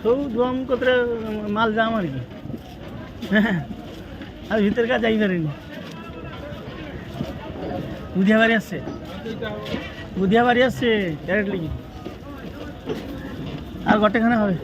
सब जम कतरे माल जाम আর কি আর ভিতর কা যাই পারিনি বুধিয়াবাড়ি আসছে ডাইরেক্টলি আর গটেখানে হবে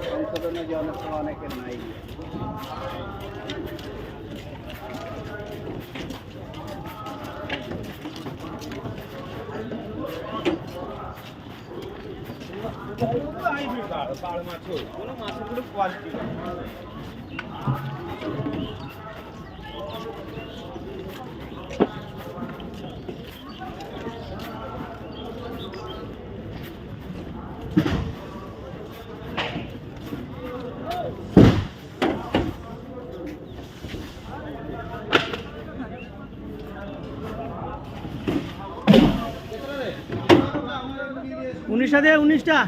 সংশোধনের যে অনেক সময় অনেকের নাই মাছগুলো কোয়ালিটি उन्नीस दे 19टा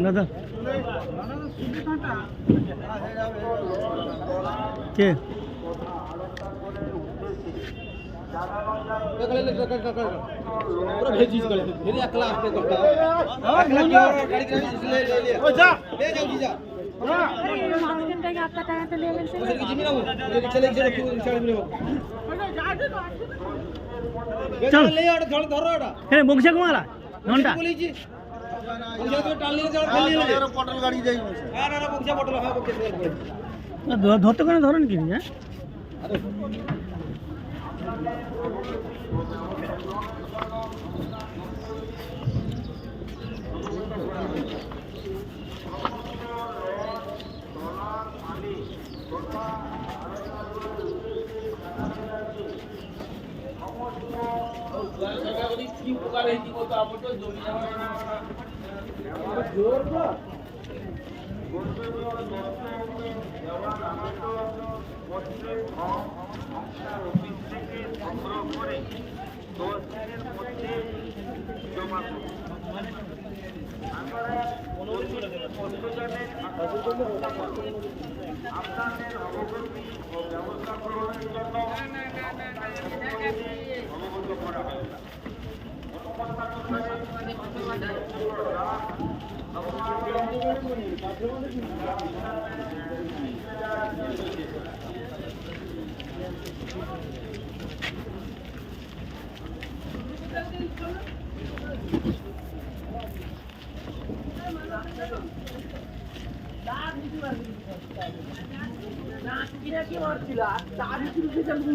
दादा के पूरा भेजी गले फिर 1 लाख पे करता है 1 लाख गाड़ी ले लिया ओ जा ले जाओ जी जा घंटे का आपका टाइम तो ले लेंगे सर की जमीन वो चले चले रिक्शा में चल ले और धर धरोड़ा ए बक्सा कुमारा घंटा बोली जी बक्सा तो टाल ले जाओ खेल ले पटल गाड़ी जाई हां ना बक्सा पटल हां बक्सा धरते कोन धरन की हैं अरे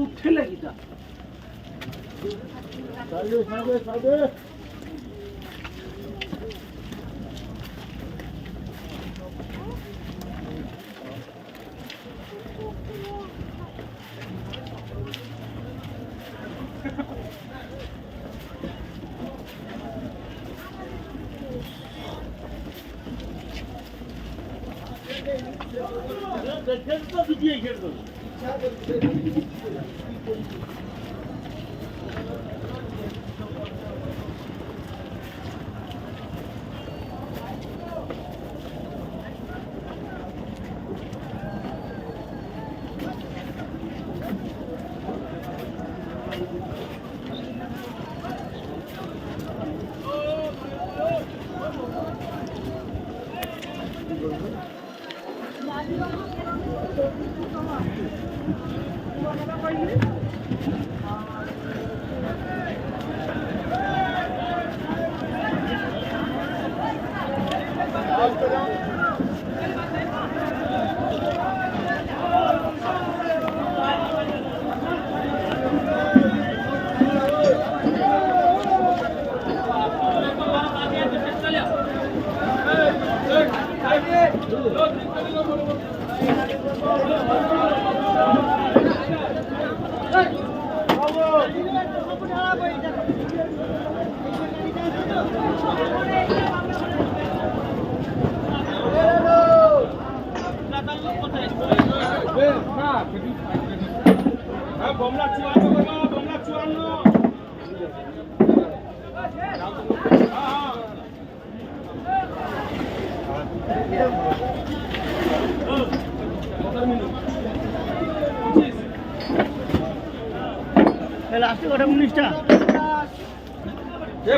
উঠে লাগিটা লাস্টে কটা 19টা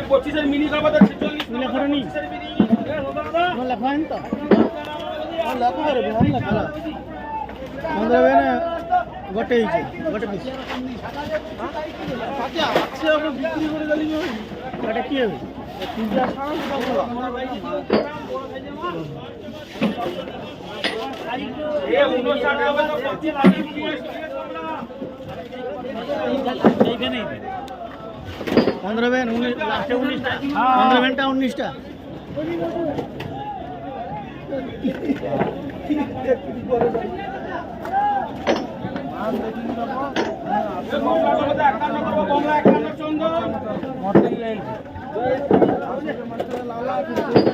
25-এর মিনি খাবার 46 লেখা নি লেখা আইন তো লেখা রে ভাই লেখা বন্ধুরা না গটে হইছে গটে পিস পাতিয়া আছে আমরা বিক্রি করে গলি এটা কি হবে পিজ্জা খাওয়া আমার ভাই এ 59 টাকা তো 25 লাগি এইখানে 15 বেন 19 লাস্টে 19টা 15 বেনটা 19টা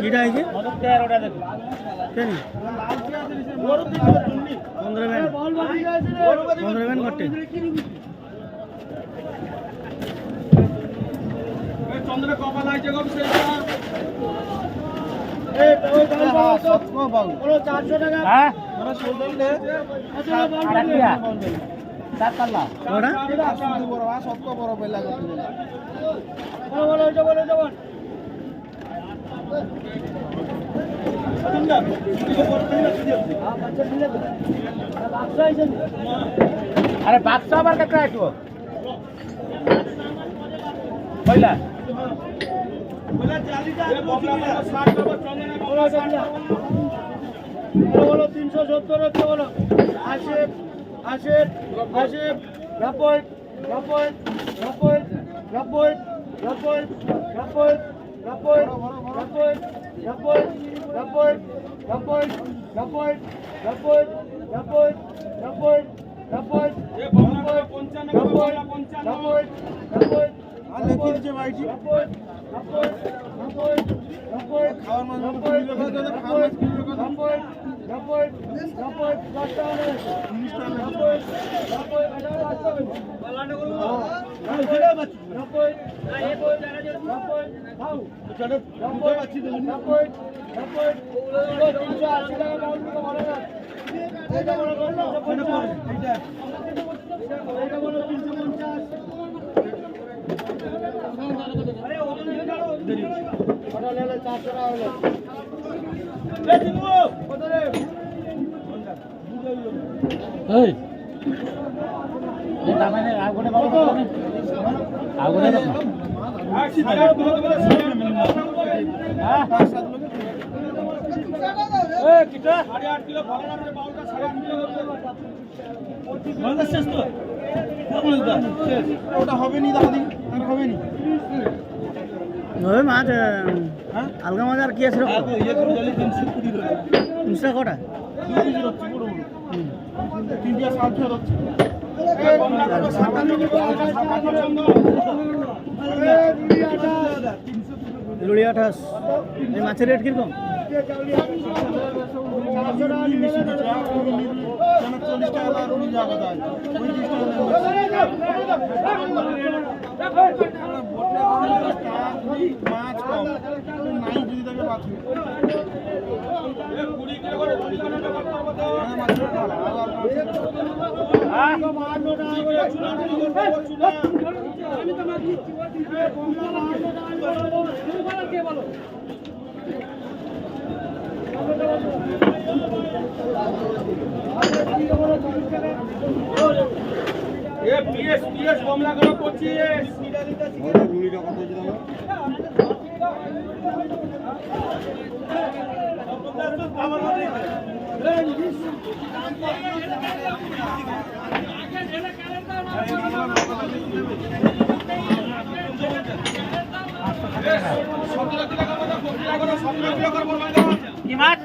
কিটা আছে 13টা দেখো কেন 15 বেন করতে চন্দ্র কপাল আছে গো সেটা এই ওই দাও সব পাও বলো 400 টাকা হ্যাঁ আমরা সোদল দে আচ্ছা টাকা টাকালা ওরা শুধু বড় আ সব তো বড় বেলা করতে বলো বলো বলো अरे बादशाह आबार कतरा आइतो पहिला बोला 40 ए बबला 60 টাকা চন্দনা বলো 370 বলো আসিফ আসিফ আসিফ 90 90 90 90 90 90 গলদা শেষ তো ওটা হবে নি দাদি, আর হবে নি। হবে মাছ হ্যাঁ আলগা মাছ আর কি আছে রকম 300 কটা তিনটা সাত হচ্ছে রুড়ি 28 এই মাছের রেট কিরকম? 40 টাকা রুড়ি যাবে তাই 35 টাকা মাছ কম নাই যদি তাকে বাঁচবে পিএস কমলা করে 25 রুড়িটা কত দিলাম কি মাছ?